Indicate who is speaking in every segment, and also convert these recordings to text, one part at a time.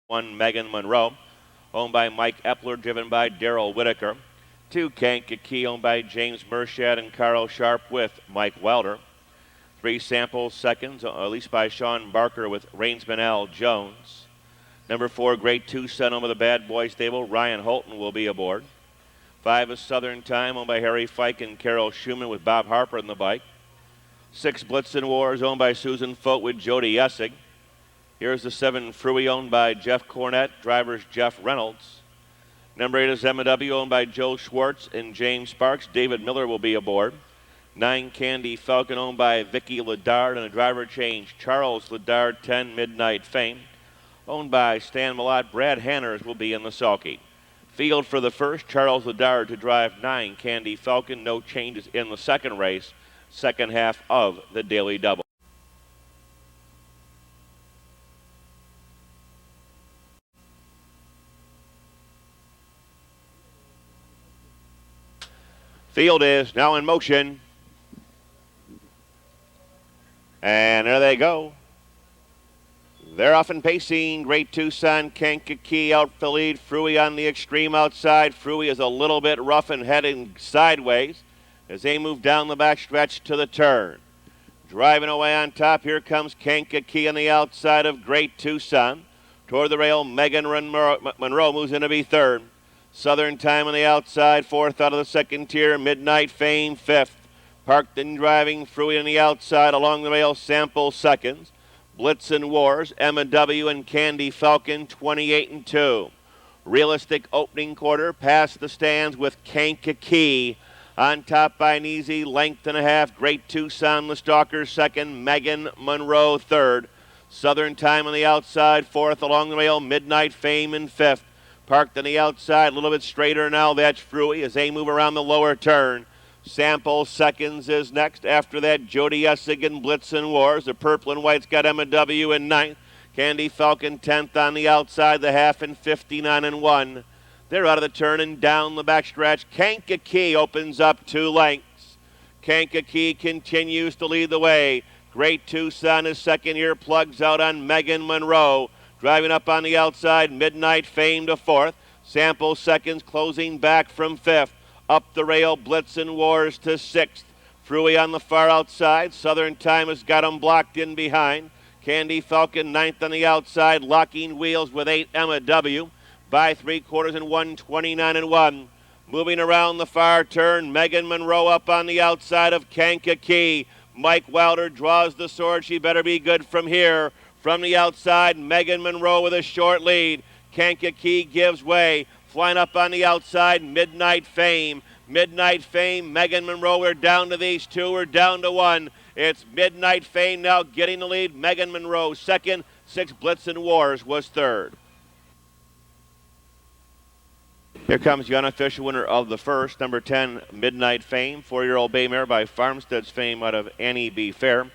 Speaker 1: 1, Megan Monroe, owned by Mike Epler, driven by Daryl Whitaker. 2, Kankakee, owned by James Mershad and Carl Sharp with Mike Wilder. 3, Sample Seconds, at least by Sean Barker with Rainsman L. Jones. Number 4, Great Tucson, owned by the Bad Boy Stable. Ryan Holton will be aboard. 5 is Southern Time, owned by Harry Fike and Carol Schumann with Bob Harper in the bike. 6, Blitzen Wars, owned by Susan Fote with Jody Essig. Here's the 7, Fruey, owned by Jeff Cornett, drivers Jeff Reynolds. Number 8 is M&W, owned by Joe Schwartz and James Sparks. David Miller will be aboard. 9, Candy Falcon, owned by Vicky Ledard, and a driver change, Charles Ledard. 10, Midnight Fame, owned by Stan Malott. Brad Hanners will be in the sulky. Field for the first, Charles Ledard to drive 9, Candy Falcon. No changes in the second race, second half of the Daily Double. Field is now in motion. And there they go. They're off and pacing. Great Tucson, Kankakee out for lead. Fruey on the extreme outside. Fruey is a little bit rough and heading sideways as they move down the back stretch to the turn. Driving away on top, here comes Kankakee on the outside of Great Tucson. Toward the rail, Megan Monroe moves in to be third. Southern Time on the outside, fourth out of the second tier. Midnight Fame, fifth. Parked and driving, Fruey on the outside, along the rail, Sample seconds. Blitzen Wars, M&W and Candy Falcon, 28 and 2. Realistic opening quarter, past the stands with Kankakee. On top by an easy length and a half. Great Tucson, the stalker, second. Megan Monroe, third. Southern Time on the outside, fourth. Along the rail, Midnight Fame in fifth. Parked on the outside, a little bit straighter now. That's Fruey as they move around the lower turn. Sample Seconds is next. After that, Jody Essig and Blitzen Wars. The purple and white's got M&W in ninth. Candy Falcon 10th on the outside, the half in 59 and 1. They're out of the turn and down the backstretch. Kankakee opens up 2 lengths. Kankakee continues to lead the way. Great Tucson is second here, plugs out on Megan Monroe. Driving up on the outside, Midnight Fame to fourth. Sample Seconds closing back from fifth. Up the rail, Blitzen Wars to sixth. Fruey on the far outside. Southern Time has got him blocked in behind. Candy Falcon ninth on the outside, locking wheels with 8 M&W. By 3/4 and 129 and 1. Moving around the far turn, Megan Monroe up on the outside of Kankakee. Mike Wilder draws the sword. She better be good from here. From the outside, Megan Monroe with a short lead. Kankakee gives way. Flying up on the outside, Midnight Fame. Midnight Fame, Megan Monroe, we're down to these two. We're down to 1. It's Midnight Fame now getting the lead. Megan Monroe second. 6, Blitzen Wars was third. Here comes the unofficial winner of the first, number 10, Midnight Fame, 4-year-old bay mare by Farmstead's Fame out of Annie B. Fair.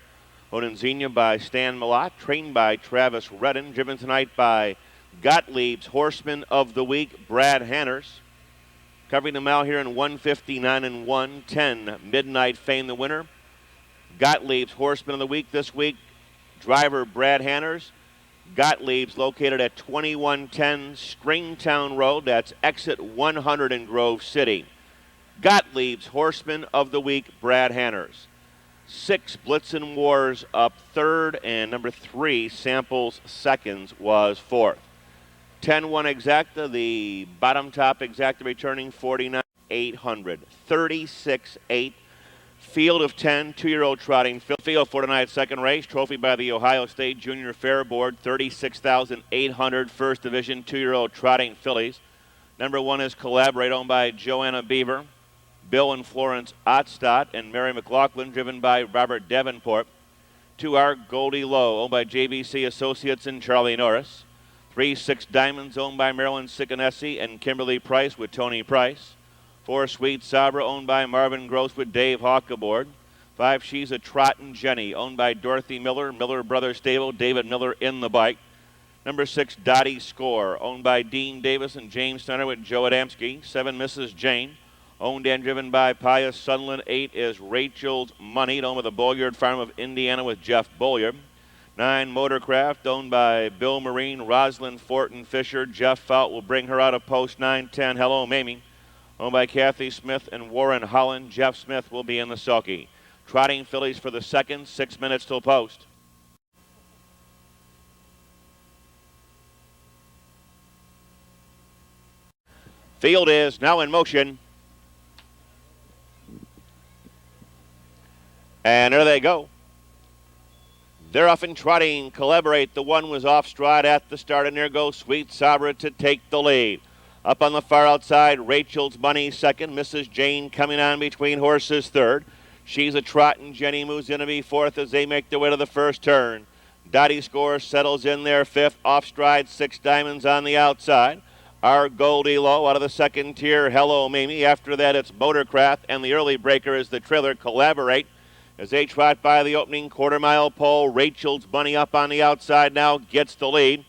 Speaker 1: Onenzina by Stan Malott, trained by Travis Redden, driven tonight by Gottlieb's Horseman of the Week, Brad Hanners. Covering the mile here in 159 and 110. Midnight Fame, the winner. Gottlieb's Horseman of the Week this week, driver Brad Hanners. Gottlieb's located at 2110 Stringtown Road. That's exit 100 in Grove City. Gottlieb's Horseman of the Week, Brad Hanners. 6, Blitzen Wars up third, and number 3, Samples Seconds was fourth. 10-1 exacta, the bottom top exacta returning 49,800. 36-8. Field of 10, 2-year-old trotting field for tonight's second race. Trophy by the Ohio State Junior Fair Board, 36,800. First division, 2-year-old trotting fillies. Number 1 is Collaborate, owned by Joanna Beaver, Bill and Florence Ottstadt, and Mary McLaughlin, driven by Robert Davenport. 2 are Goldie Lowe, owned by JVC Associates and Charlie Norris. 3, 6 Diamonds, owned by Marilyn Sickanesi and Kimberly Price with Tony Price. 4, Sweet Sabra, owned by Marvin Gross with Dave Hawk aboard. 5, She's a Trottin' Jenny, owned by Dorothy Miller, Miller Brothers Stable, David Miller in the bike. Number 6, Dottie Score, owned by Dean Davis and James Steiner with Joe Adamski. 7, Mrs. Jane, owned and driven by Pius Sunland. 8 is Rachel's Money, owned by the Bolyard Farm of Indiana with Jeff Bolyard. 9 Motorcraft, owned by Bill Marine, Rosalind Fortin Fisher. Jeff Fout will bring her out of post 9-10. Hello, Mamie, owned by Kathy Smith and Warren Holland. Jeff Smith will be in the sulky. Trotting fillies for the second, 6 minutes till post. Field is now in motion. And there they go. They're off and trotting. Collaborate. The one was off stride at the start, and there goes Sweet Sabra to take the lead. Up on the far outside, Rachel's Money second. Mrs. Jane coming on between horses third. She's a trot, and Jenny moves in to be fourth as they make their way to the first turn. Dottie Score settles in there fifth. Off stride, 6 Diamonds on the outside. Our Goldie Low out of the second tier. Hello, Mamie. After that, it's Motorcraft, and the early breaker is the trailer. Collaborate. As they trot by the opening quarter-mile pole, Rachel's Money up on the outside now gets the lead.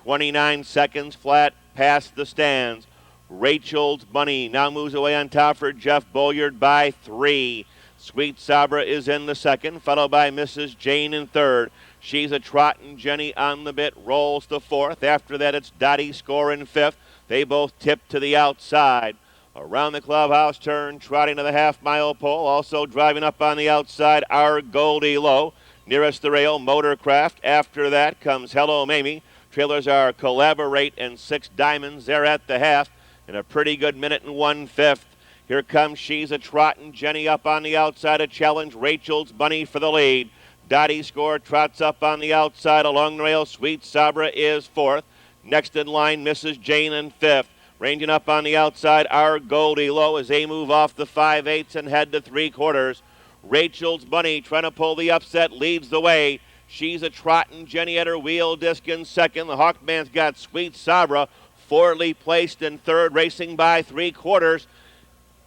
Speaker 1: 29 seconds flat past the stands. Rachel's Money now moves away on top for Jeff Bolyard by 3. Sweet Sabra is in the second, followed by Mrs. Jane in third. She's a trot, and Jenny on the bit rolls the fourth. After that, it's Dottie Score in fifth. They both tip to the outside. Around the clubhouse turn, trotting to the half-mile pole. Also driving up on the outside, Our Goldie Low. Nearest the rail, Motorcraft. After that comes Hello Mamie. Trailers are Collaborate and 6 Diamonds. They're at the half in a pretty good minute and 1/5. Here comes She's a Trottin'. Jenny up on the outside to challenge Rachel's Bunny for the lead. Dottie Score trots up on the outside along the rail. Sweet Sabra is fourth. Next in line, Mrs. Jane in fifth. Ranging up on the outside, Our Goldie Low as they move off the 5/8 and head to 3/4. Rachel's Bunny trying to pull the upset, leads the way. She's a Trottin'. Jenny at her wheel disc in second. The Hawkman's got Sweet Sabra, forwardly placed in third, racing by 3/4.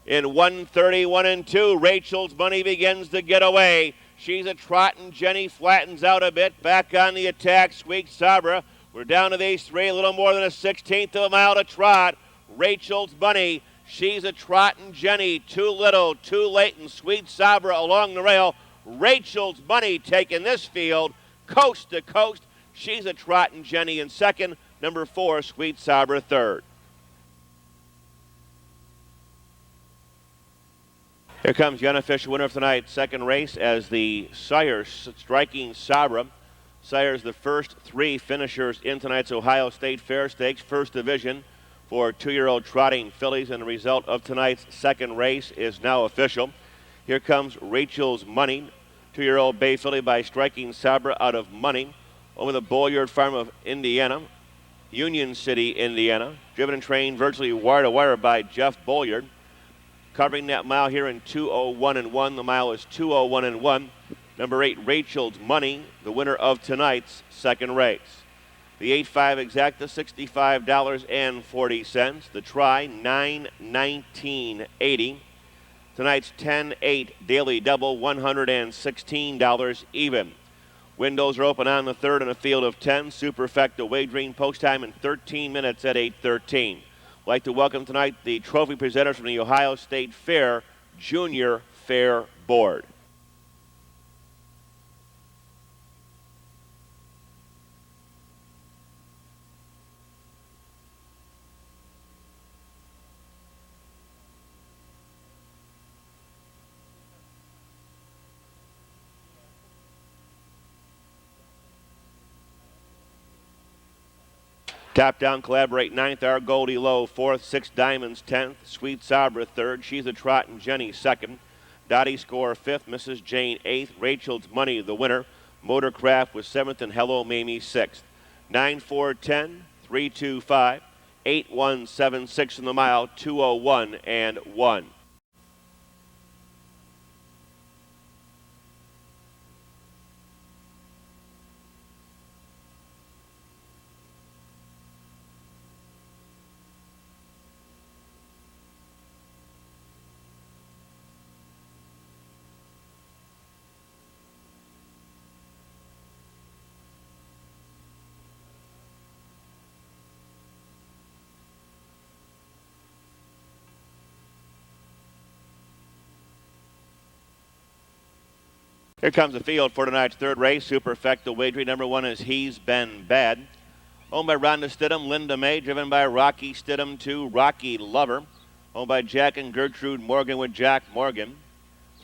Speaker 1: In 1:31 and 2, Rachel's Bunny begins to get away. She's a Trottin'. Jenny flattens out a bit. Back on the attack, Sweet Sabra. We're down to these three, a little more than a 1/16 of a mile to trot. Rachel's Bunny, She's a Trottin'. Jenny, too little, too late, and Sweet Sabra along the rail. Rachel's Bunny taking this field coast to coast. She's a Trottin'. Jenny in second. Number 4, Sweet Sabra third. Here comes the unofficial winner of tonight's second race as the Sire Striking Sabra. Sire's the first 3 finishers in tonight's Ohio State Fair Stakes, first division for 2-year-old trotting fillies, and the result of tonight's second race is now official. Here comes Rachel's Money, 2-year-old bay filly by Striking Sabra out of Money, over the Bolyard Farm of Indiana, Union City, Indiana, driven and trained virtually wire to wire by Jeff Bolyard. Covering that mile here in 2:01 and 1. The mile is 2:01 and 1. Number 8, Rachel's Money, the winner of tonight's second race. The 8.5 exacta, $65.40. The try, $919.80. Tonight's 10-8 daily double, $116 even. Windows are open on the third in a field of 10. Superfecta wagering post time in 13 minutes at 8:13. I'd like to welcome tonight the trophy presenters from the Ohio State Fair Junior Fair Board. Top down, Collaborate 9th, Our Goldie Low 4th, 6 Diamonds 10th, Sweet Sabra 3rd, She's a Trottin'. Jenny 2nd, Dottie Score 5th, Mrs. Jane 8th, Rachel's Money the winner, Motorcraft was 7th, and Hello Mamie 6th. 9-4-10, 3-2-5, 8-1-7-6 in the mile, 2:01 and 1. Here comes the field for tonight's third race. Superfecta wagering. Number 1 is He's Been Bad. Owned by Rhonda Stidham, Linda May, driven by Rocky Stidham 2, Rocky Lover. Owned by Jack and Gertrude Morgan with Jack Morgan.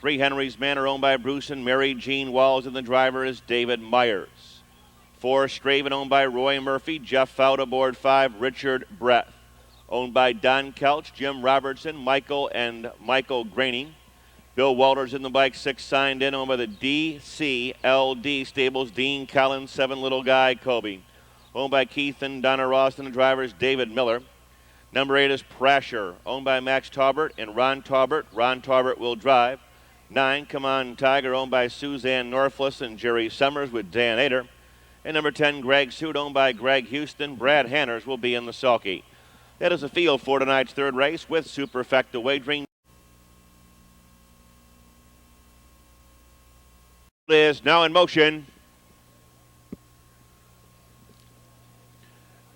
Speaker 1: 3 Henry's Manor, owned by Bruce and Mary Jean Walls, and the driver is David Myers. 4 Straven, owned by Roy Murphy, Jeff Fout aboard 5, Richard Brett. Owned by Don Kelch, Jim Robertson, Michael Graney. Bill Walters in the bike, 6 signed in, owned by the DCLD Stables, Dean Collins, 7 Little Guy Kobe. Owned by Keith and Donna Ross, and the drivers David Miller. Number 8 is Prasher, owned by Max Taubert and Ron Taubert. Ron Taubert will drive. 9, Come On Tiger, owned by Suzanne Norflus and Jerry Summers with Dan Ader. And number 10, Greg Suit, owned by Greg Houston. Brad Hanners will be in the sulky. That is the field for tonight's third race with Superfecta wagering. It is now in motion.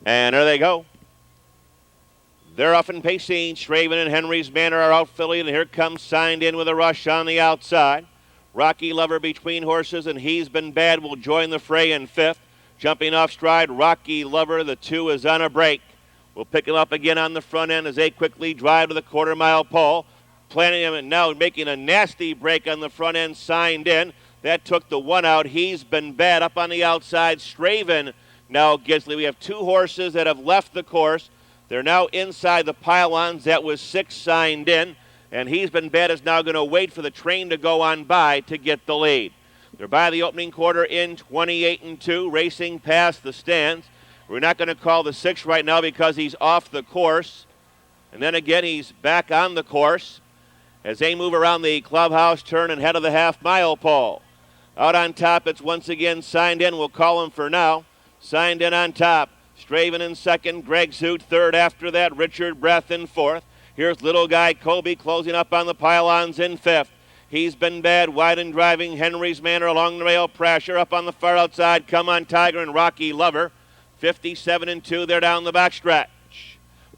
Speaker 1: And there they go. They're off and pacing. Straven and Henry's Manor are out filly, and here comes Signed In with a rush on the outside. Rocky Lover between horses, and He's Been Bad will join the fray in 5th. Jumping off stride, Rocky Lover, the 2 is on a break. We'll pick him up again on the front end as they quickly drive to the quarter-mile pole. Planning him and now making a nasty break on the front end, Signed In. That took the 1 out. He's Been Bad up on the outside. Straven now Gisley. We have 2 horses that have left the course. They're now inside the pylons. That was 6 Signed In. And He's Been Bad is now going to wait for the train to go on by to get the lead. They're by the opening quarter in 28-2, racing past the stands. We're not going to call the 6 right now because he's off the course. And then again, he's back on the course as they move around the clubhouse turn and head of the half-mile pole. Out on top, it's once again Signed In. We'll call him for now. Signed In on top. Straven in 2nd. Greg Zoot 3rd. After that, Richard Breath in 4th. Here's Little Guy Kobe closing up on the pylons in 5th. He's Been Bad, wide and driving. Henry's Manor along the rail. Prasher up on the far outside. Come On Tiger and Rocky Lover. 57-2. They're down the backstretch.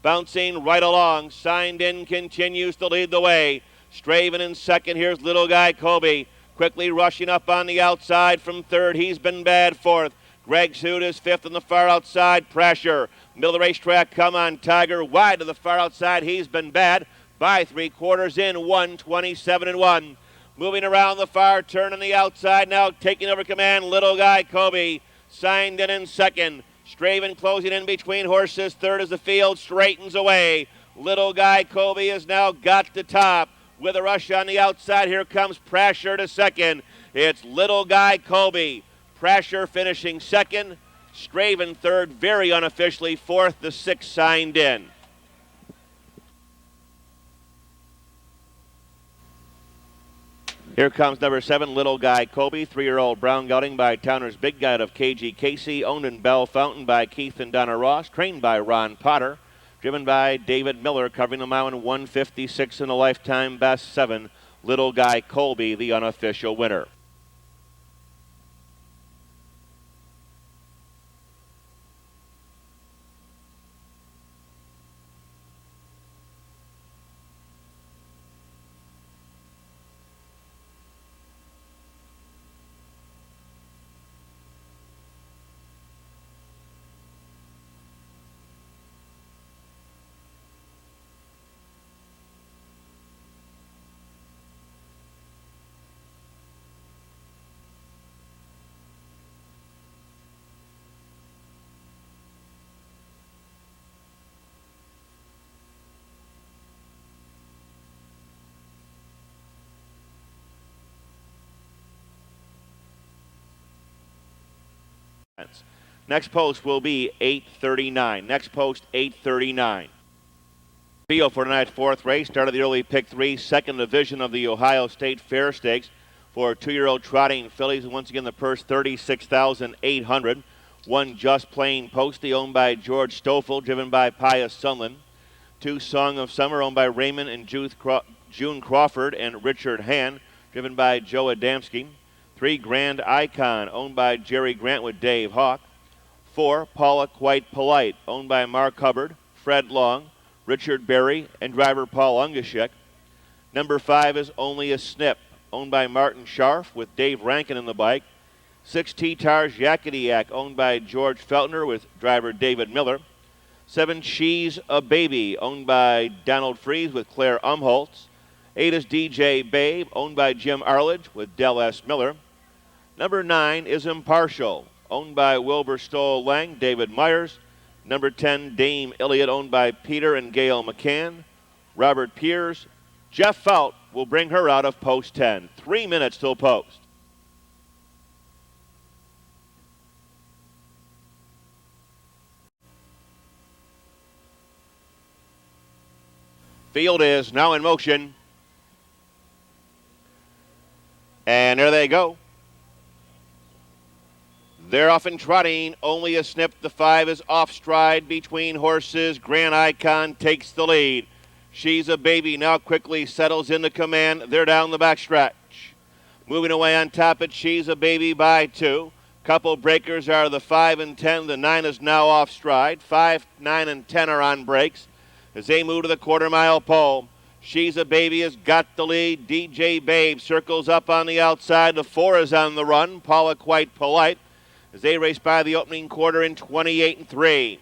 Speaker 1: Bouncing right along. Signed In continues to lead the way. Straven in 2nd. Here's Little Guy Kobe. Quickly rushing up on the outside from 3rd. He's Been Bad 4th. Greg Suit is 5th on the far outside. Pressure. Middle of the racetrack. Come On Tiger. Wide to the far outside. He's Been Bad. By 3/4 in. 1:27-1. Moving around the far turn on the outside now. Taking over command. Little Guy Kobe. Signed in 2nd. Straven closing in between horses. 3rd as the field straightens away. Little Guy Kobe has now got the top. With a rush on the outside, here comes Prasher to 2nd. It's Little Guy Kobe. Prasher finishing 2nd. Straven 3rd, very unofficially 4th. The 6 Signed In. Here comes number 7, Little Guy Kobe. 3-year-old brown gelding by Towner's Big Guide of KG Casey. Owned in Bell Fountain by Keith and Donna Ross. Trained by Ron Potter. Driven by David Miller, covering the mile in 1:56 and a lifetime best 7. Little Guy Colby, the unofficial winner. Next post will be 8:39. Next post, 8:39. Field for tonight's 4th race. Started the early pick 3, 2nd division of the Ohio State Fair Stakes for 2-year-old trotting fillies. Once again, the purse $36,800. 1 Just Plain Posty, owned by George Stoffel, driven by Pius Sunland. 2 Song of Summer, owned by Raymond and June Crawford and Richard Hand, driven by Joe Adamski. 3 Grand Icon, owned by Jerry Grant with Dave Hawk. 4 Paula Quite Polite, owned by Mark Hubbard, Fred Long, Richard Berry, and driver Paul Ungashek. Number 5 is Only a Snip, owned by Martin Scharf with Dave Rankin in the bike. 6 T-Tars Yakety Yak, owned by George Feltner with driver David Miller. 7 She's a Baby, owned by Donald Freeze with Claire Umholtz. 8 is DJ Babe, owned by Jim Arledge with Del S. Miller. Number 9 is Impartial, owned by Wilbur Stoll Lang, David Myers. Number 10, Dame Iliad, owned by Peter and Gail McCann. Robert Piers. Jeff Fout will bring her out of post 10. 3 minutes till post. Field is now in motion. And there they go. They're off and trotting. Only a snip. The 5 is off stride between horses. Grand Icon takes the lead. She's a Baby now quickly settles into command. They're down the backstretch. Moving away on top, it's She's a Baby by 2. Couple breakers are the 5 and 10. The 9 is now off stride. 5, 9, and 10 are on breaks as they move to the quarter-mile pole. She's a Baby has got the lead. DJ Babe circles up on the outside. The 4 is on the run. Paula Quite Polite as they race by the opening quarter in 28 and 3.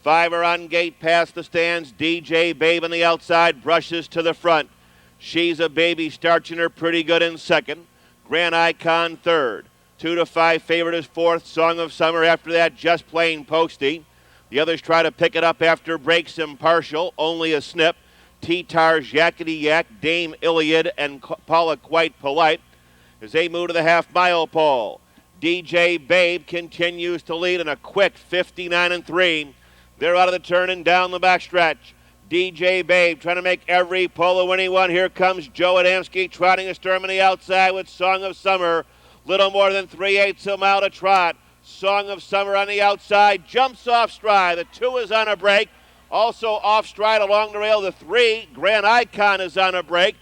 Speaker 1: 5 are on gate past the stands. DJ Babe on the outside brushes to the front. She's a Baby starts in her pretty good in second. Grand Icon third. 2 to 5 favorite is fourth. Song of Summer after that, Just Plain Posty. The others try to pick it up after breaks. Impartial, only a snip. T-Tars Yakety Yak, Dame Iliad, and Paula Quite Polite as they move to the half-mile pole. DJ Babe continues to lead in a quick 59 and 3. They're out of the turn and down the backstretch. DJ Babe trying to make every pole a winning one. Here comes Joe Adamski trotting astern on the outside with Song of Summer. Little more than 3/8 a mile to trot. Song of Summer on the outside, jumps off stride. The 2 is on a break. Also off stride along the rail, the 3, Grand Icon, is on a break.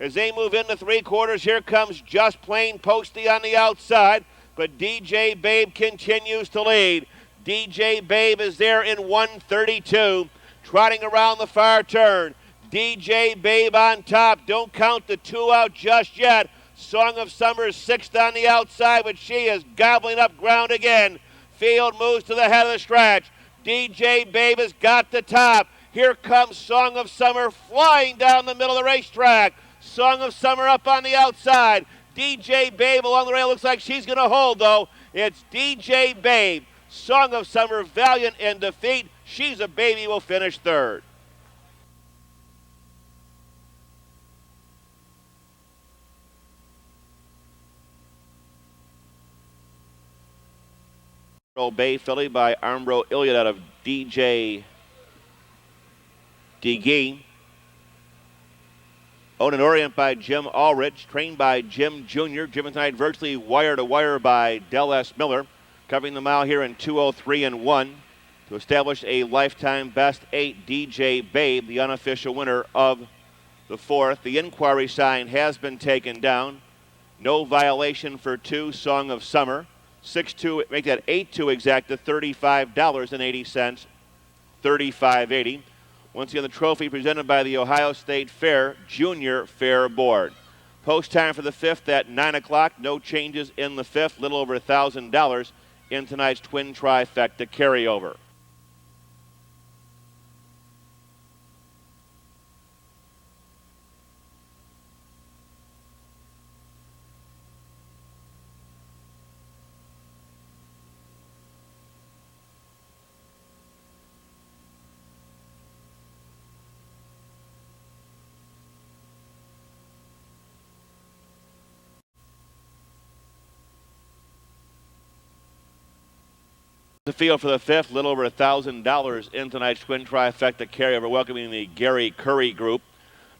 Speaker 1: As they move into 3/4, here comes Just Plain Posty on the outside. But DJ Babe continues to lead. DJ Babe is there in 1:32, trotting around the far turn. DJ Babe on top. Don't count the 2 out just yet. Song of Summer is 6th on the outside, but she is gobbling up ground again. Field moves to the head of the stretch. DJ Babe has got the top. Here comes Song of Summer flying down the middle of the racetrack. Song of Summer up on the outside. DJ Babe along the rail. Looks like she's going to hold, though. It's DJ Babe. Song of Summer valiant in defeat. She's a Baby will finish third. Bay filly by Armbro Iliad out of DJ DeGee. Owned in Orient by Jim Ulrich, trained by Jim Jr. Driven tonight virtually wire to wire by Del S. Miller. Covering the mile here in 2:03 and 1 to establish a lifetime best 8. DJ Babe, the unofficial winner of the 4th. The inquiry sign has been taken down. No violation for 2, Song of Summer. 6-2, make that 8-2 exact to $35.80, $35.80. Once again, the trophy presented by the Ohio State Fair Junior Fair Board. Post time for the 5th at 9 o'clock. No changes in the 5th. Little over $1,000 in tonight's twin trifecta carryover. The field for the 5th, little over $1,000 in tonight's twin trifecta carryover, welcoming the Gary Curry group.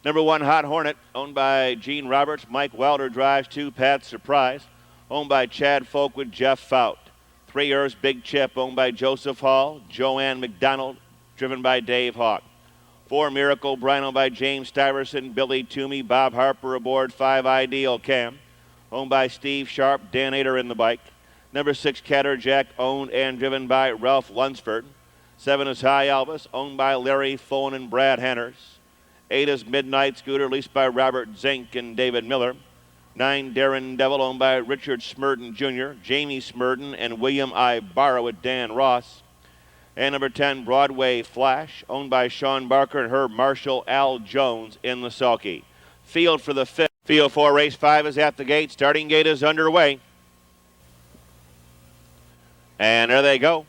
Speaker 1: Number 1, Hot Hornet, owned by Gene Roberts. Mike Wilder drives 2, Pat Surprise, owned by Chad Folk with Jeff Fout. 3 years, Big Chip, owned by Joseph Hall. Joanne McDonald, driven by Dave Hawk. 4, Miracle Brian, owned by James Stuyvesant. Billy Toomey, Bob Harper aboard. 5, Ideal Cam, owned by Steve Sharp. Dan Ader in the bike. Number 6, Catterjack, owned and driven by Ralph Lunsford. 7 is High Elvis, owned by Larry Fohn and Brad Henners. 8 is Midnight Scooter, leased by Robert Zink and David Miller. 9, Darren Devil, owned by Richard Smurden Jr., Jamie Smurden, and William I. Barrow with Dan Ross. And number 10, Broadway Flash, owned by Sean Barker and Herb Marshall, Al Jones in the sulky. Field for the 5th. Field 4, race 5 is at the gate. Starting gate is underway. And there they go.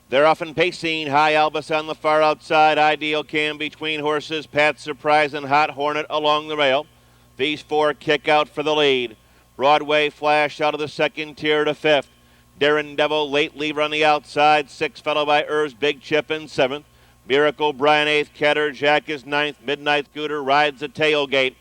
Speaker 1: They're off and pacing. High Albus on the far outside. Ideal Cam between horses. Pat Surprise and Hot Hornet along the rail. These 4 kick out for the lead. Broadway Flash out of the second tier to 5th. Darren Devil, late lever on the outside. 6 followed by Erb's Big Chip in 7th. Miracle Brian 8th. Catter Jack is 9th. Midnight Scooter rides the tailgate.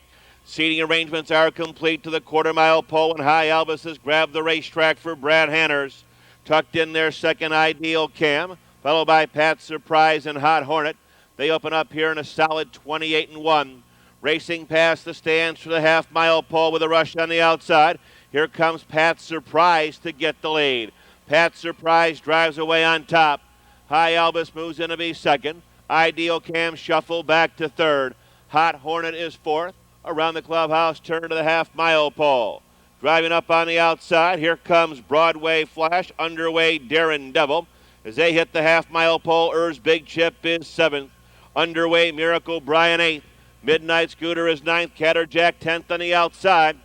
Speaker 1: Seating arrangements are complete to the quarter-mile pole, and High Albus has grabbed the racetrack for Brad Hanners. Tucked in their second, Ideal Cam, followed by Pat Surprise and Hot Hornet. They open up here in a solid 28-1. Racing past the stands for the half-mile pole with a rush on the outside. Here comes Pat Surprise to get the lead. Pat Surprise drives away on top. High Albus moves in to be second. Ideal Cam shuffle back to third. Hot Hornet is fourth. Around the clubhouse turn to the half-mile pole. Driving up on the outside, here comes Broadway Flash, underway Darren Devil. As they hit the half-mile pole, Erb's Big Chip is 7th. Underway Miracle Brian 8th. Midnight Scooter is 9th. Catterjack 10th on the outside.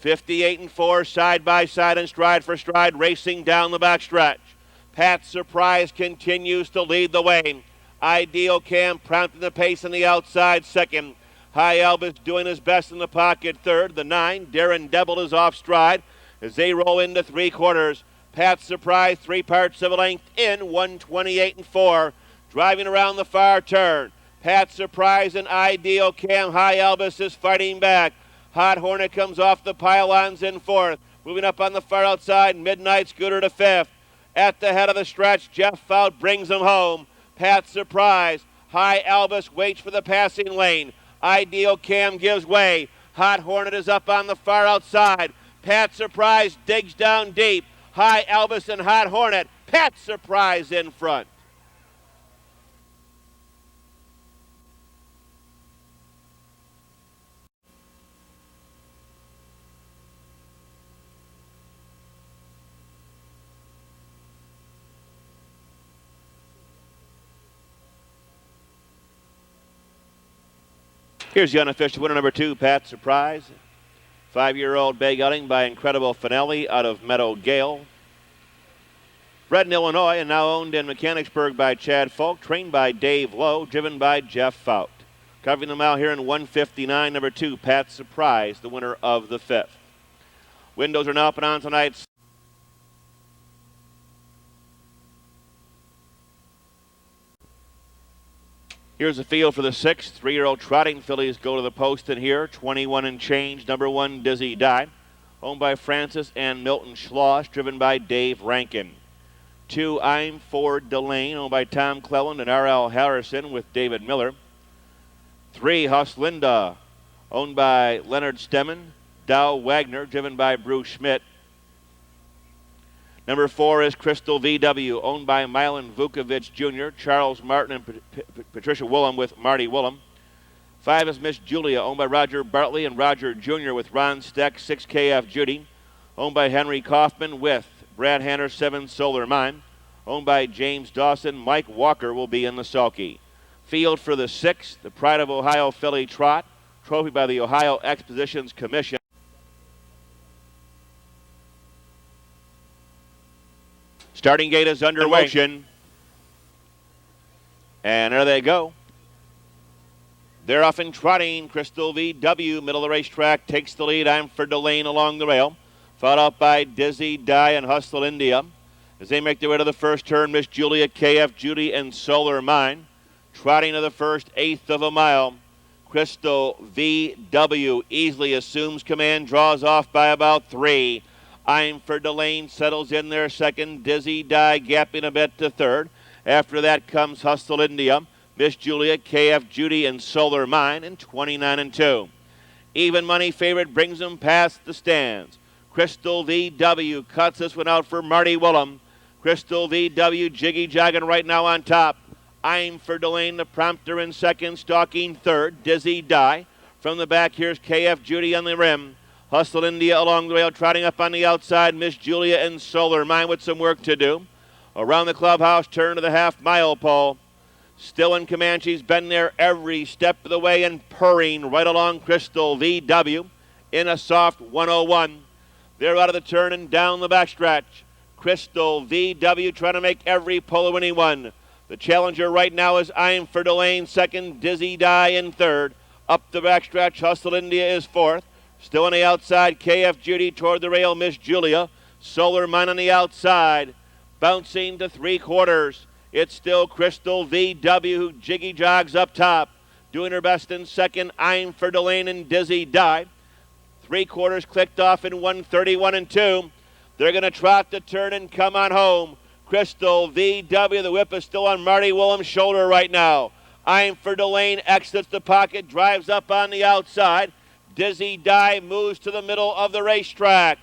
Speaker 1: 58-4, side by side and stride for stride, racing down the backstretch. Pat Surprise continues to lead the way. Ideal Cam prompting the pace on the outside second. High Albus doing his best in the pocket third. The 9, Darren Devil, is off stride as they roll into 3/4. Pat Surprise, 3 parts of a length in, 128-4. Driving around the far turn. Pat Surprise and Ideal Cam. High Albus is fighting back. Hot Hornet comes off the pylons in 4th. Moving up on the far outside, Midnight Scooter to 5th. At the head of the stretch, Jeff Fout brings him home. Pat Surprise. High Albus waits for the passing lane. Ideal Cam gives way. Hot Hornet is up on the far outside. Pat Surprise digs down deep. High Albus and Hot Hornet. Pat Surprise in front. Here's the unofficial winner, number 2, Pat Surprise. 5-year-old bay gelding by Incredible Finelli out of Meadow Gale. Bred in Illinois and now owned in Mechanicsburg by Chad Falk. Trained by Dave Lowe. Driven by Jeff Fout. Covering the mile here in 159, number 2, Pat Surprise, the winner of the 5th. Windows are now open on tonight's. Here's the field for the 6th. 3-year-old trotting fillies go to the post in here. 21 and change. Number 1, Dizzy Die. Owned by Francis and Milton Schloss. Driven by Dave Rankin. 2, I'm for Delane. Owned by Tom Cleland and R.L. Harrison with David Miller. 3, Huslinda. Owned by Leonard Stemmen. Dow Wagner. Driven by Bruce Schmidt. Number 4 is Crystal VW, owned by Milan Vukovic Jr., Charles Martin, and Patricia Willem with Marty Willem. 5 is Miss Julia, owned by Roger Bartley and Roger Jr. with Ron Steck, 6KF Judy. Owned by Henry Kaufman with Brad Hanner, 7 Solar Mine. Owned by James Dawson, Mike Walker will be in the sulky. Field for the 6th, the Pride of Ohio Filly Trot, trophy by the Ohio Expositions Commission. Starting gate is under motion. And there they go. They're off and trotting. Crystal VW, middle of the racetrack, takes the lead. I'm for Delane along the rail. Followed out by Dizzy Die and Hustle India. As they make their way to the first turn, Miss Julia, KF Judy, and Solar Mine. Trotting to the first 1/8 of a mile. Crystal VW easily assumes command, draws off by about 3. I'm for Delane settles in there second. Dizzy Die gapping a bit to third. After that comes Hustle India, Miss Julia, KF Judy, and Solar Mine in 29-2. Even money favorite brings them past the stands. Crystal VW cuts this one out for Marty Willem. Crystal VW jiggy jogging right now on top. I'm for Delane, the prompter in second, stalking third. Dizzy Die. From the back, here's KF Judy on the rim. Hustle India along the rail, trotting up on the outside. Miss Julia and Solar Mine with some work to do. Around the clubhouse, turn to the half-mile pole. Still in command, she's been there every step of the way and purring right along Crystal VW in a soft 101. They're out of the turn and down the backstretch. Crystal VW trying to make every polo anyone. The challenger right now is I'm for Delane, second. Dizzy Die in third. Up the backstretch, Hustle India is fourth. Still on the outside, KF Judy toward the rail, Miss Julia. Solar Mine on the outside. Bouncing to three-quarters. It's still Crystal VW who jiggy jogs up top. Doing her best in second, I'm for Delane and Dizzy Die. Three-quarters clicked off in 1:31 and 2. They're going to trot the turn and come on home. Crystal VW, the whip is still on Marty Williams' shoulder right now. I'm for Delane, exits the pocket, drives up on the outside. Dizzy Die moves to the middle of the racetrack.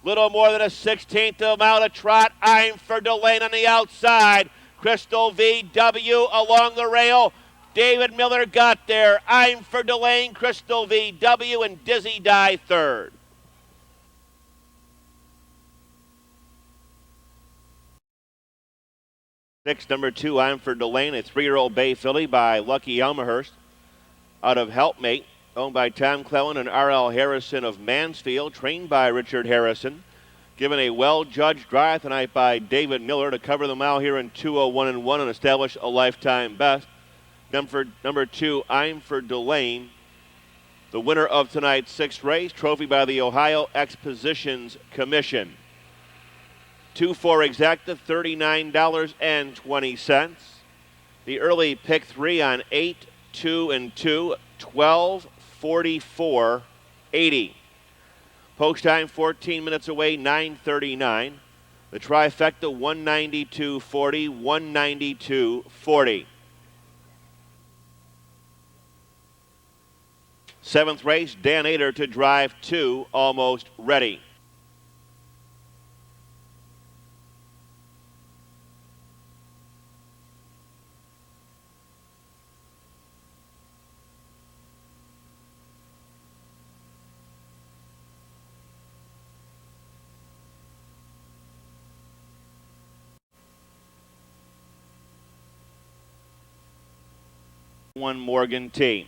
Speaker 1: Little more than a 16th of a mile to trot. I'm for Delane on the outside. Crystal VW along the rail. David Miller got there. I'm for Delane, Crystal VW, and Dizzy Die third. Six, number 2, I'm for Delane, a 3-year-old bay filly by Lucky Elmhurst out of Helpmate, owned by Tom Clellan and R.L. Harrison of Mansfield, trained by Richard Harrison. Given a well-judged drive tonight by David Miller to cover the mile here in 2:01 and establish a lifetime best. Number 2, I'm for Delane, the winner of tonight's sixth race, trophy by the Ohio Expositions Commission. 2-4 exacta, $39.20. The early pick 3 on 8, 2, and 2, 12:44.80. Post time 14 minutes away, 9:39. The trifecta 192.40, 192.40. Seventh race, Dan Ader to drive 2, Almost Ready. One Morgan T.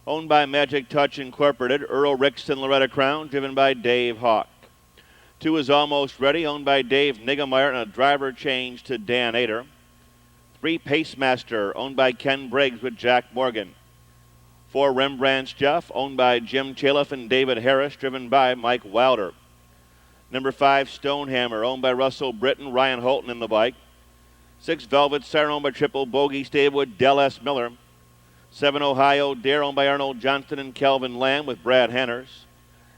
Speaker 1: Owned by Magic Touch Incorporated, Earl Rickson, Loretta Crown, driven by Dave Hawk. 2 is Almost Ready, owned by Dave Niggemeyer, and a driver change to Dan Ader. 3, Pacemaster, owned by Ken Briggs with Jack Morgan. 4, Rembrandt's Jeff, owned by Jim Chaliff and David Harris, driven by Mike Wilder. Number 5, Stonehammer, owned by Russell Britton, Ryan Holton in the bike. 6, Velvet Siren, owned by Triple Bogey Stable with Del S. Miller. 7, Ohio Dare, owned by Arnold Johnston and Kelvin Lamb with Brad Henners.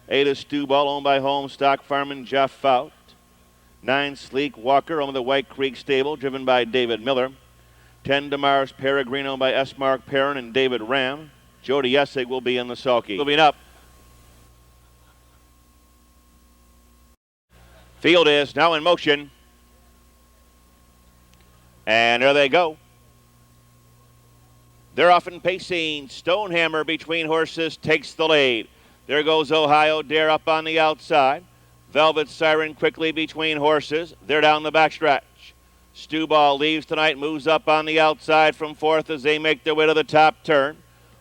Speaker 1: 8 is Stewball, owned by Home Stock Farm Jeff Fout. 9, Sleek Walker, owned by the White Creek Stable, driven by David Miller. 10, Damar's Peregrine, owned by S. Mark Perrin and David Ram. Jody Essig will be in the sulky. Moving up. Field is now in motion. And there they go. They're off and pacing. Stonehammer between horses takes the lead. There goes Ohio Dare up on the outside. Velvet Siren quickly between horses. They're down the backstretch. Stewball leaves tonight, moves up on the outside from fourth as they make their way to the top turn.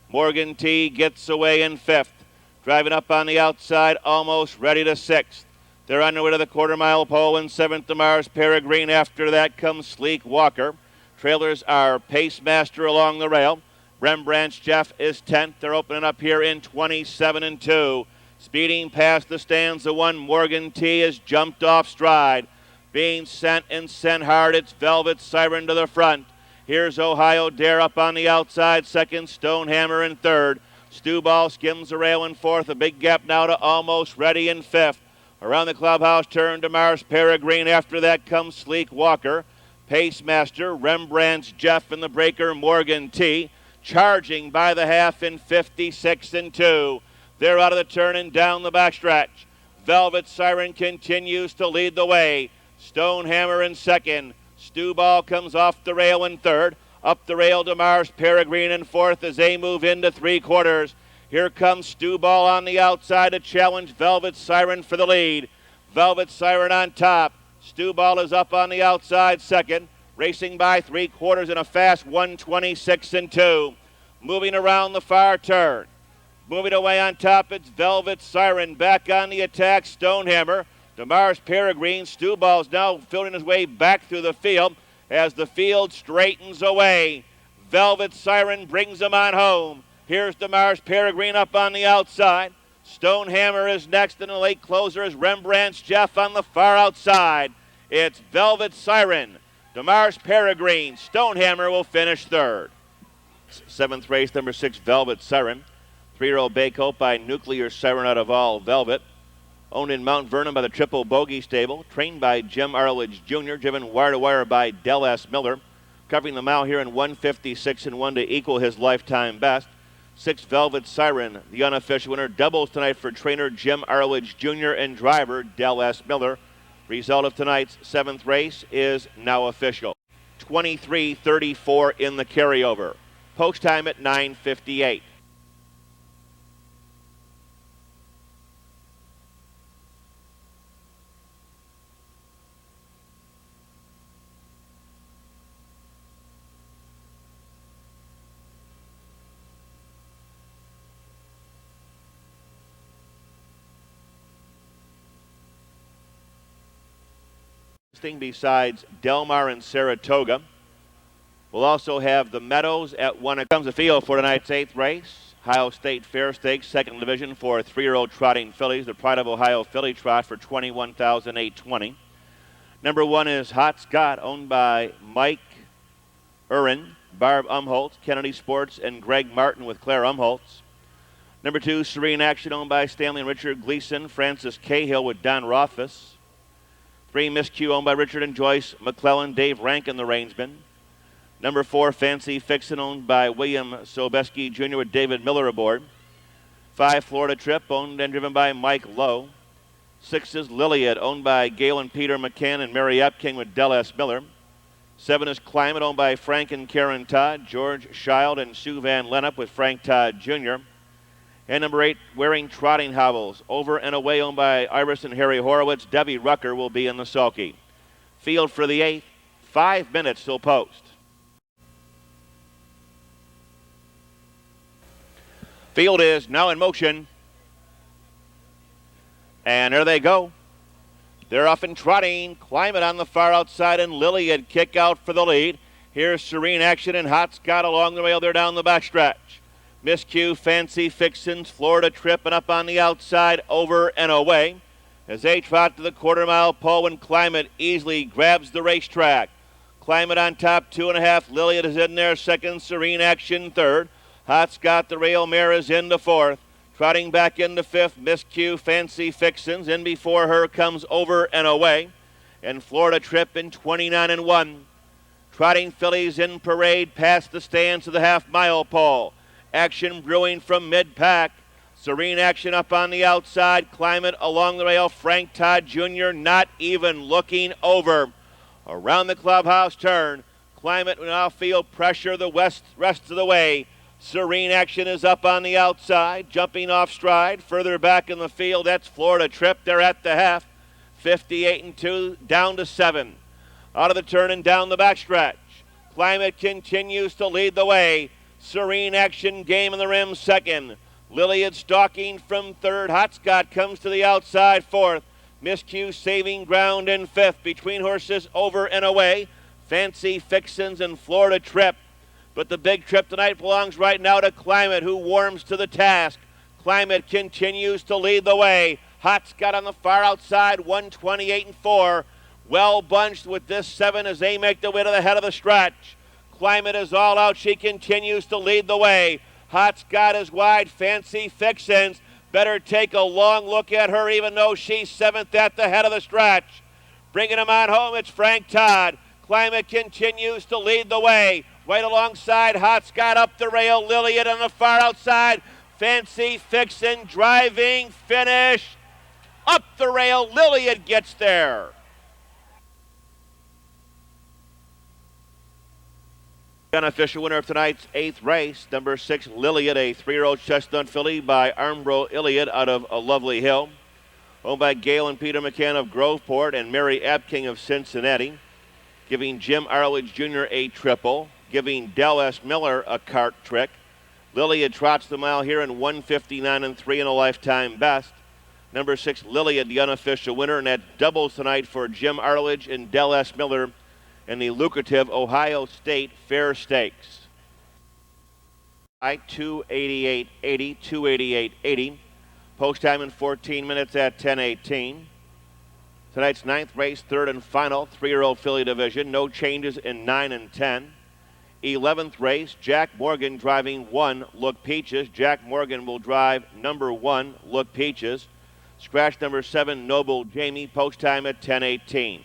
Speaker 1: Morgan T gets away in fifth. Driving up on the outside, Almost Ready to sixth. They're on their way to the quarter-mile pole in seventh to Mars Peregrine. After that comes Sleek Walker. Trailers are Pacemaster along the rail. Rembrandt's Jeff is 10th. They're opening up here in 27 and 2. Speeding past the stanza 1, Morgan T is jumped off stride. Being sent and sent hard, it's Velvet Siren to the front. Here's Ohio Dare up on the outside, second, Stonehammer in third. Stewball skims the rail in fourth. A big gap now to Almost Ready in fifth. Around the clubhouse turn to Mars Peregrine. After that comes Sleek Walker. Pacemaster, Rembrandt's Jeff in the breaker, Morgan T. Charging by the half in 56 and 2. They're out of the turn and down the backstretch. Velvet Siren continues to lead the way. Stonehammer in second. Stewball comes off the rail in third. Up the rail to Mars Peregrine in fourth as they move into three quarters. Here comes Stu Ball on the outside to challenge Velvet Siren for the lead. Velvet Siren on top. Stu Ball is up on the outside second. Racing by 3/4 in a fast 1:26 and 2. Moving around the far turn. Moving away on top, it's Velvet Siren. Back on the attack, Stonehammer. DeMars Peregrine. Stu Ball's now filling his way back through the field as the field straightens away. Velvet Siren brings him on home. Here's DeMars Peregrine up on the outside. Stonehammer is next, and the late closer is Rembrandt's Jeff on the far outside. It's Velvet Siren. DeMars Peregrine. Stonehammer will finish third. Seventh race, number 6, Velvet Siren. 3-year-old Bay Colt by Nuclear Siren out of All Velvet. Owned in Mount Vernon by the Triple Bogey Stable. Trained by Jim Arledge Jr. Driven wire-to-wire by Del S. Miller. Covering the mile here in 1:56 and 1 to equal his lifetime best. 6 Velvet Siren, the unofficial winner. Doubles tonight for trainer Jim Arledge Jr. and driver Del S. Miller. Result of tonight's 7th race is now official. 23:34 in the carryover. Post time at 9:58. Besides Delmar and Saratoga, we'll also have the Meadows at 1. Comes the field for tonight's 8th race. Ohio State Fair Stakes, 2nd division for 3-year-old trotting fillies. The Pride of Ohio filly trot for $21,820. Number 1 is Hot Scott, owned by Mike Urin, Barb Umholtz, Kennedy Sports, and Greg Martin with Claire Umholtz. Number 2, Serene Action, owned by Stanley and Richard Gleason, Francis Cahill with Don Rothfuss. 3, Miss Q, owned by Richard and Joyce McClellan, Dave Rankin, the reinsman. Number 4, Fancy Fixin', owned by William Sobeski Jr. with David Miller aboard. 5, Florida Trip, owned and driven by Mike Lowe. 6 is Liliad, owned by Gail and Peter McCann and Mary Epking with Del S. Miller. 7 is Climate, owned by Frank and Karen Todd, George Schild and Sue Van Lennep with Frank Todd Jr. And number 8, Wearing Trotting Hobbles, Over and Away, owned by Iris and Harry Horowitz. Debbie Rucker will be in the sulky. Field for the 8th, 5 minutes till post. Field is now in motion. And there they go. They're off and trotting. Climate on the far outside, and Liliad kick out for the lead. Here's Serene Action and Hot Scott along the rail there down the backstretch. Miss Q, Fancy Fixins, Florida Trip, and up on the outside, Over and Away. As they trot to the quarter-mile pole, and Climate easily grabs the racetrack. Climate on top, 2.5. Liliad is in there second. Serene Action third. Hot Scott, the rail mare, is into fourth. Trotting back into fifth, Miss Q, Fancy Fixins. In before her comes Over and Away. And Florida Trip in 29 and 1. Trotting fillies in parade past the stands to the half-mile pole. Action brewing from mid-pack. Serene Action up on the outside. Climate along the rail. Frank Todd Jr. not even looking over. Around the clubhouse turn. Climate will now feel pressure the rest of the way. Serene Action is up on the outside, jumping off stride. Further back in the field, that's Florida Trip. They're at the half. 58 and 2, down to 7. Out of the turn and down the backstretch. Climate continues to lead the way. Serene Action, Game in the Rim, second. Liliad stalking from third. Hot Scott comes to the outside, fourth. Miss Q saving ground in fifth. Between horses, Over and Away. Fancy Fixins and Florida Trip. But the big trip tonight belongs right now to Climate, who warms to the task. Climate continues to lead the way. Hot Scott on the far outside, 128 and 4. Well bunched with this 7 as they make their way to the head of the stretch. Climate is all out. She continues to lead the way. Hot Scott is wide. Fancy Fixins. Better take a long look at her, even though she's 7th at the head of the stretch. Bringing him on home, it's Frank Todd. Climate continues to lead the way. Right alongside Hot Scott up the rail. Liliad on the far outside. Fancy Fixin' driving finish. Up the rail. Liliad gets there. The unofficial winner of tonight's 8th race, number 6, Liliad, a 3-year-old chestnut filly by Armbro Iliad out of a Lovely Hill. Owned by Gail and Peter McCann of Groveport and Mary Abking of Cincinnati. Giving Jim Arledge Jr. a triple. Giving Del S. Miller a cart trick. Liliad trots the mile here in 1:59 and 3 in a lifetime best. Number 6, Liliad, the unofficial winner, and that doubles tonight for Jim Arledge and Del S. Miller in the lucrative Ohio State Fair Stakes. 288.80, 288.80. Post time in 14 minutes at 10:18. Tonight's 9th race, 3rd and final, 3-year-old filly division. No changes in 9 and 10. 11th race, Jack Morgan driving 1, Look Peaches. Jack Morgan will drive number 1, Look Peaches. Scratch number 7, Noble Jamie. Post time at 10:18.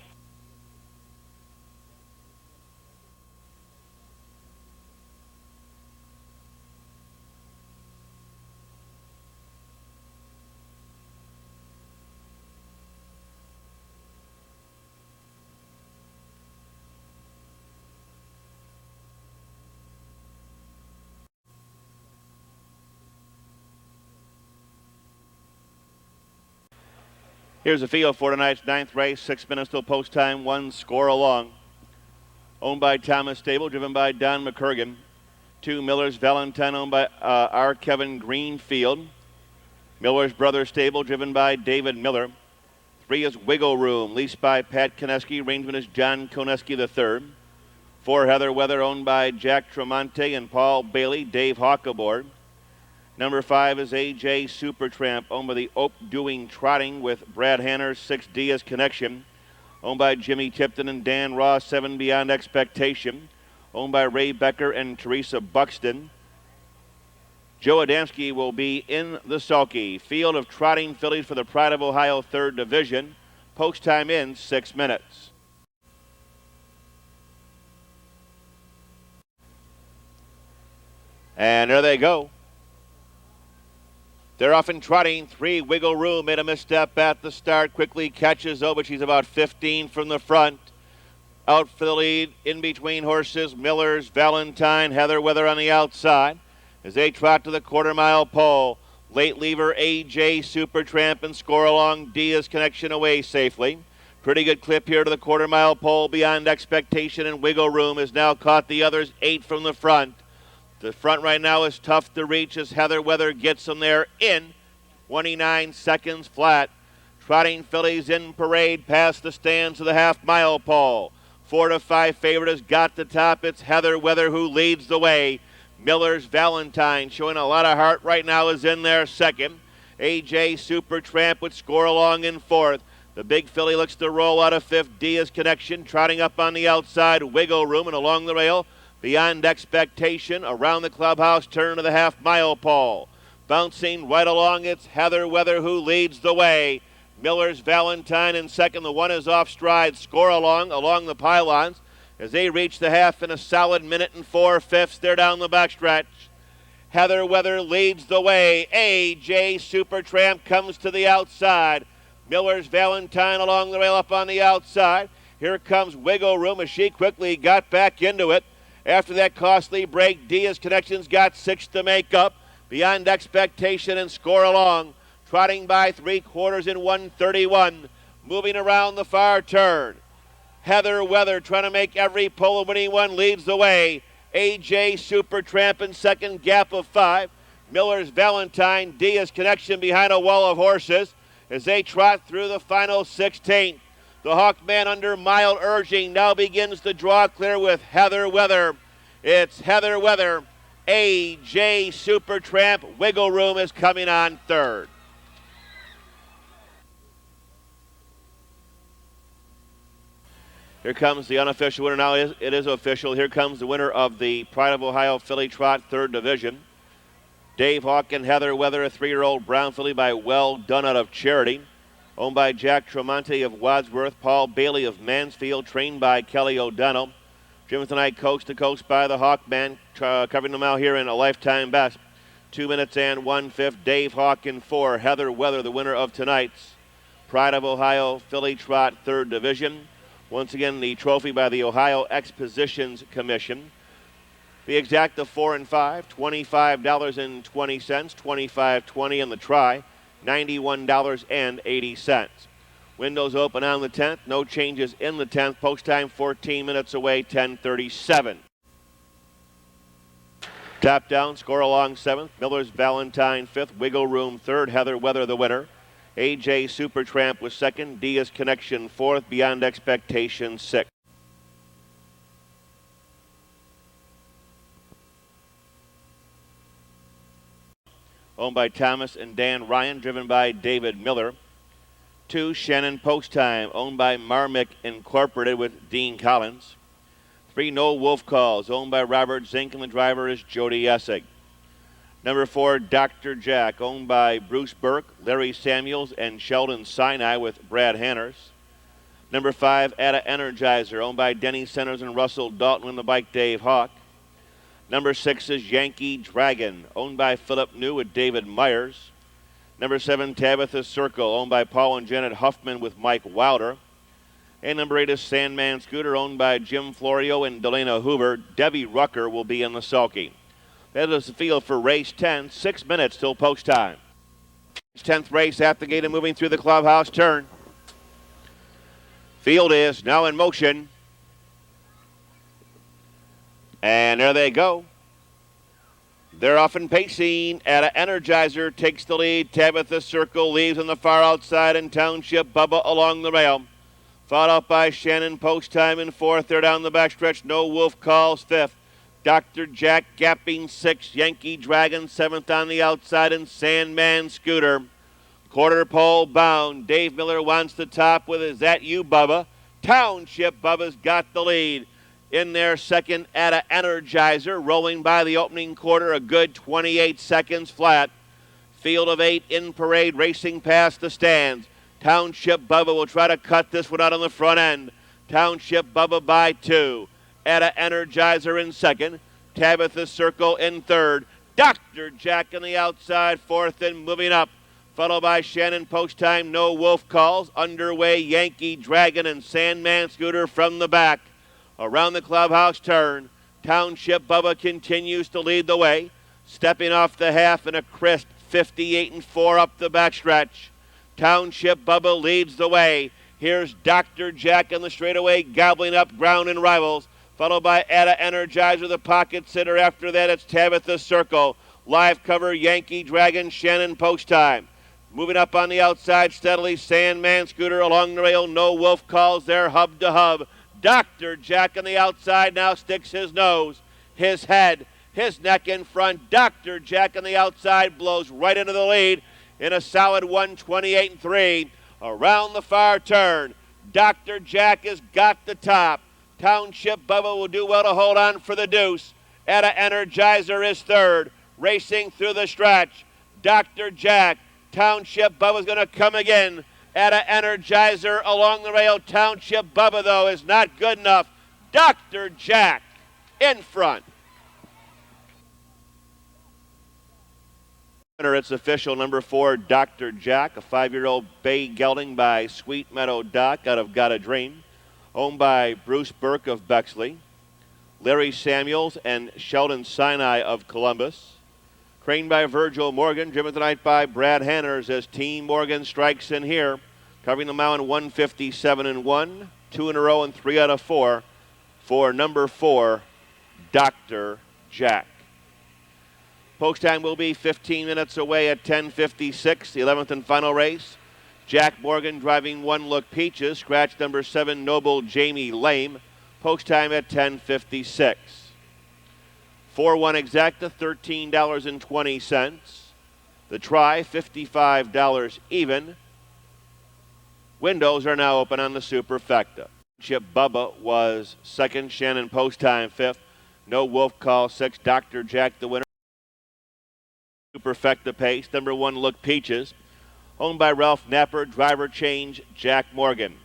Speaker 1: Here's the field for tonight's 9th race. 6 minutes till post time. 1 score along. Owned by Thomas Stable, driven by Don McCurgan. 2, Miller's Valentine, owned by R. Kevin Greenfield. Miller's Brother Stable, driven by David Miller. 3 is Wiggle Room, leased by Pat Koneski. Rangeman is John Koneski III. 4, Heather Weather, owned by Jack Tremonte and Paul Bailey. Dave Hawk aboard. Number 5 is AJ Supertramp, owned by the Oak Doing Trotting with Brad Hanner. 6, Diaz Connection, owned by Jimmy Tipton and Dan Ross. 7, Beyond Expectation, owned by Ray Becker and Teresa Buxton. Joe Adamski will be in the sulky. Field of trotting fillies for the Pride of Ohio 3rd Division. Post time in 6 minutes. And there they go. They're off and trotting. 3, Wiggle Room, made a misstep at the start. Quickly catches over. She's about 15 from the front. Out for the lead, in between horses, Miller's Valentine, Heather Weather on the outside. As they trot to the quarter-mile pole, late lever AJ Supertramp and Score Along Diaz Connection away safely. Pretty good clip here to the quarter-mile pole. Beyond Expectation and Wiggle Room has now caught the others 8 from the front. The front right now is tough to reach as Heather Weather gets them there in 29 seconds flat. Trotting fillies in parade past the stands of the half-mile pole. 4 to 5 favorite has got the top. It's Heather Weather who leads the way. Miller's Valentine, showing a lot of heart right now, is in there second. AJ Supertramp would Score Along in 4th. The big filly looks to roll out of 5th. Diaz Connection trotting up on the outside. Wiggle Room, and along the rail, Beyond Expectation. Around the clubhouse turn to the half-mile pole. Bouncing right along, it's Heather Weather who leads the way. Miller's Valentine in second. The one is off stride. Score along the pylons as they reach the half in a solid minute and 4/5. They're down the backstretch. Heather Weather leads the way. AJ Supertramp comes to the outside. Miller's Valentine along the rail up on the outside. Here comes Wiggle Room as she quickly got back into it. After that costly break, Diaz Connections got 6 to make up. Beyond Expectation and Score Along, trotting by 3/4 in 1:31. Moving around the far turn. Heather Weather trying to make every pull. Winning one leads the way. AJ Supertramp in second, gap of 5. Miller's Valentine, Diaz Connection behind a wall of horses as they trot through the final 16. The Hawkman under mild urging now begins to draw clear with Heather Weather. It's Heather Weather. AJ Supertramp. Wiggle Room is coming on 3rd. Here comes the unofficial winner. Now it is official. Here comes the winner of the Pride of Ohio Filly Trot 3rd Division. Dave Hawk and Heather Weather, a 3-year-old brown filly by Well Done out of Charity. Owned by Jack Tremonte of Wadsworth, Paul Bailey of Mansfield, trained by Kelly O'Donnell. Driven tonight coast to coast by the Hawkman, covering them out here in a lifetime best. 2 minutes and 1/5. Dave Hawk in 4. Heather Weather, the winner of tonight's Pride of Ohio Filly Trot 3rd Division. Once again, the trophy by the Ohio Expositions Commission. The exacta 4 and 5, $25.20, $25.20 on the try, $91.80. Windows open on the 10th. No changes in the 10th. Post time 14 minutes away, 10:37. Top down, score along 7th. Miller's Valentine 5th. Wiggle Room 3rd. Heather Weather the winner. AJ Supertramp was 2nd. Diaz Connection 4th. Beyond Expectation 6th. Owned by Thomas and Dan Ryan, driven by David Miller. 2, Shannon Post Time, owned by Marmick Incorporated with Dean Collins. 3, No Wolf Calls, owned by Robert Zink, and the driver is Jody Essig. Number 4, Dr. Jack, owned by Bruce Burke, Larry Samuels, and Sheldon Sinai with Brad Hanners. Number 5, Ada Energizer, owned by Denny Centers and Russell Dalton, and the bike Dave Hawk. Number 6 is Yankee Dragon, owned by Philip New with David Myers. Number 7, Tabitha Circle, owned by Paul and Janet Huffman with Mike Wilder. And number 8 is Sandman Scooter, owned by Jim Florio and Delana Hoover. Debbie Rucker will be in the sulky. That is the field for race 10, 6 minutes till post time. 10th race at the gate and moving through the clubhouse turn. Field is now in motion. And there they go. They're off and pacing. Ada Energizer takes the lead. Tabitha Circle leaves on the far outside, and Township Bubba along the rail. Followed up by Shannon Post Time in 4th. They're down the backstretch. No Wolf Calls 5th. Dr. Jack gapping 6th. Yankee Dragon 7th on the outside, and Sandman Scooter. Quarter pole bound. Dave Miller wants the top with Is That You, Bubba? Township Bubba's got the lead. In their second, Ada Energizer, rolling by the opening quarter, a good 28 seconds flat. Field of 8 in parade, racing past the stands. Township Bubba will try to cut this one out on the front end. Township Bubba by 2. Ada Energizer in second. Tabitha Circle in third. Dr. Jack on the outside, 4th, and moving up. Followed by Shannon Post Time, No Wolf Calls. Underway, Yankee Dragon and Sandman Scooter from the back. Around the clubhouse turn, Township Bubba continues to lead the way, stepping off the half in a crisp 58-4 up the backstretch. Township Bubba leads the way. Here's Dr. Jack on the straightaway, gobbling up ground and rivals, followed by Ada Energizer, the pocket sitter. After that, it's Tabitha Circle. Live cover, Yankee Dragon, Shannon Post Time. Moving up on the outside steadily, Sandman Scooter along the rail. No Wolf Calls there, hub to hub. Dr. Jack on the outside now sticks his nose, his head, his neck in front. Dr. Jack on the outside blows right into the lead in a solid 128-3. Around the far turn, Dr. Jack has got the top. Township Bubba will do well to hold on for the deuce. Ada Energizer is third, racing through the stretch. Dr. Jack, Township Bubba's going to come again. Ada Energizer along the rail. Township Bubba, though, is not good enough. Dr. Jack in front. It's official, number 4, Dr. Jack, a 5-year-old bay gelding by Sweet Meadow Doc out of Got a Dream, owned by Bruce Burke of Bexley, Larry Samuels and Sheldon Sinai of Columbus. Trained by Virgil Morgan, driven tonight by Brad Hanners as Team Morgan strikes in here. Covering the mound 157-1, 2 in a row and 3 out of 4 for number 4, Dr. Jack. Post time will be 15 minutes away at 10:56, the 11th and final race. Jack Morgan driving One Look Peaches, scratch number 7, Noble Jamie Lame. Post time at 10:56. 4-1 exacta, $13.20. The try, $55 even. Windows are now open on the Superfecta. Chip Bubba was second, Shannon Post Time 5th. No Wolf Call 6, Dr. Jack the winner. Superfecta pace, number 1 Look Peaches. Owned by Ralph Napper, driver change, Jack Morgan.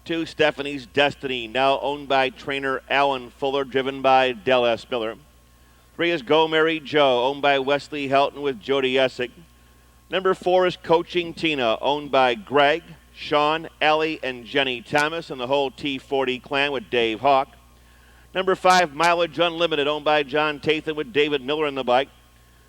Speaker 1: 2, Stephanie's Destiny, now owned by trainer Alan Fuller, driven by Del S. Miller. 3 is Go Mary Joe, owned by Wesley Helton with Jody Essig. Number 4 is Coaching Tina, owned by Greg, Sean, Ellie, and Jenny Thomas, and the whole T40 clan with Dave Hawk. Number 5, Mileage Unlimited, owned by John Tathan with David Miller in the bike.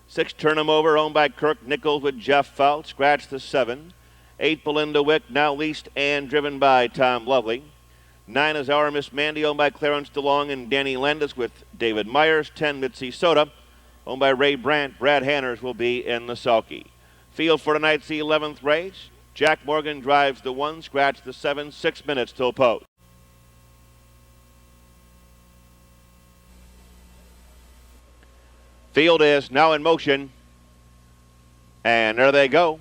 Speaker 1: 6, Turn 'em Over, owned by Kirk Nichols with Jeff Fout. Scratch the 7. 8, Belinda Wick, now leased and driven by Tom Lovely. 9 is Our Miss Mandy, owned by Clarence DeLong and Danny Landis with David Myers. 10, Mitzi Soda, owned by Ray Brandt. Brad Hanners will be in the sulky. Field for tonight's 11th race. Jack Morgan drives the 1, scratch the 7, 6 minutes till post. Field is now in motion, and there they go.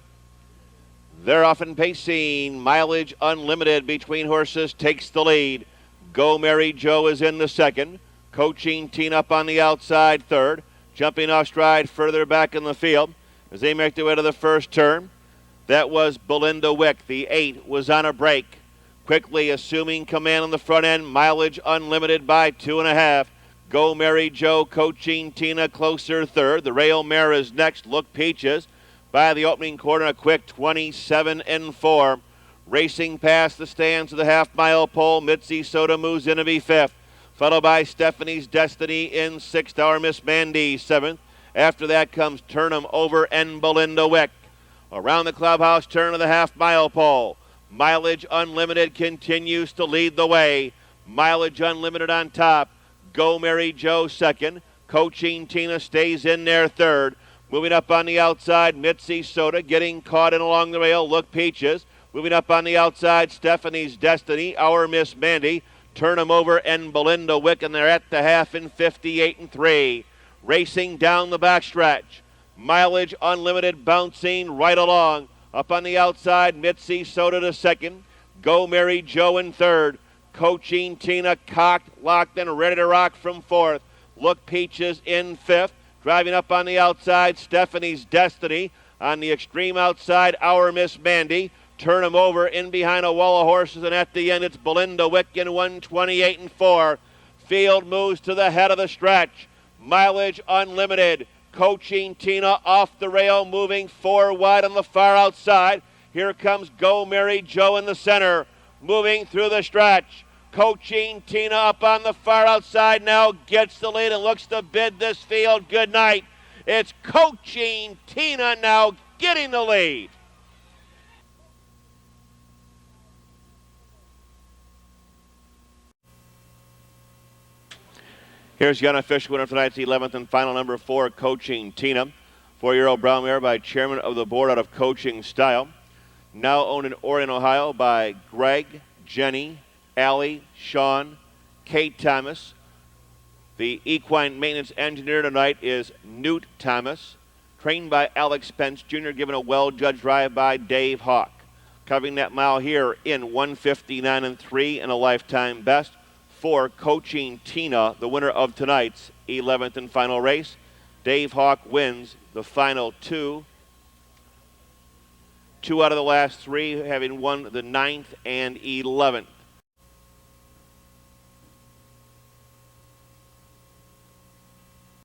Speaker 1: They're off and pacing. Mileage Unlimited between horses takes the lead. Go Mary Joe is in the second. Coaching Teen up on the outside third. Jumping off stride further back in the field as they make their way to the first turn. That was Belinda Wick. The 8 was on a break. Quickly assuming command on the front end. Mileage Unlimited by 2.5. Go Mary Joe, Coaching Tina closer third. The Rail Mare is next. Look Peaches by the opening quarter, a quick 27-4. Racing past the stands to the half-mile pole. Mitzi Soda moves in to be 5th. Followed by Stephanie's Destiny in 6th. Our Miss Mandy 7th. After that comes Turn 'em Over and Belinda Wick. Around the clubhouse turn of the half-mile pole. Mileage Unlimited continues to lead the way. Mileage Unlimited on top. Go Mary Joe second. Coaching Tina stays in there third. Moving up on the outside, Mitzi Soda getting caught in along the rail. Look Peaches. Moving up on the outside, Stephanie's Destiny. Our Miss Mandy. Turn 'em Over and Belinda Wick, and they're at the half in 58-3. Racing down the backstretch. Mileage Unlimited bouncing right along. Up on the outside, Mitzi Soda to second. Go Mary Joe in third. Coaching Tina cocked, locked, and ready to rock from 4th. Look Peaches in 5th. Driving up on the outside, Stephanie's Destiny. On the extreme outside, Our Miss Mandy. Turn 'em Over in behind a wall of horses, and at the end it's Belinda Wick in 128-4. Field moves to the head of the stretch. Mileage Unlimited. Coaching Tina off the rail, moving 4 wide on the far outside. Here comes Go Mary Joe in the center. Moving through the stretch. Coaching Tina up on the far outside now gets the lead and looks to bid this field good night. It's Coaching Tina now getting the lead. Here's the unofficial winner of tonight's 11th and final, number 4, Coaching Tina. 4-year-old brown mare by chairman of the board out of Coaching Style. Now owned in Orion, Ohio by Greg, Jenny, Allie, Sean, Kate Thomas. The equine maintenance engineer tonight is Newt Thomas. Trained by Alex Pence Jr., given a well-judged drive by Dave Hawk. Covering that mile here in 1:59-3 and a lifetime best for Coaching Tina, the winner of tonight's 11th and final race. Dave Hawk wins the final 2. 2 out of the last 3, having won the 9th and 11th.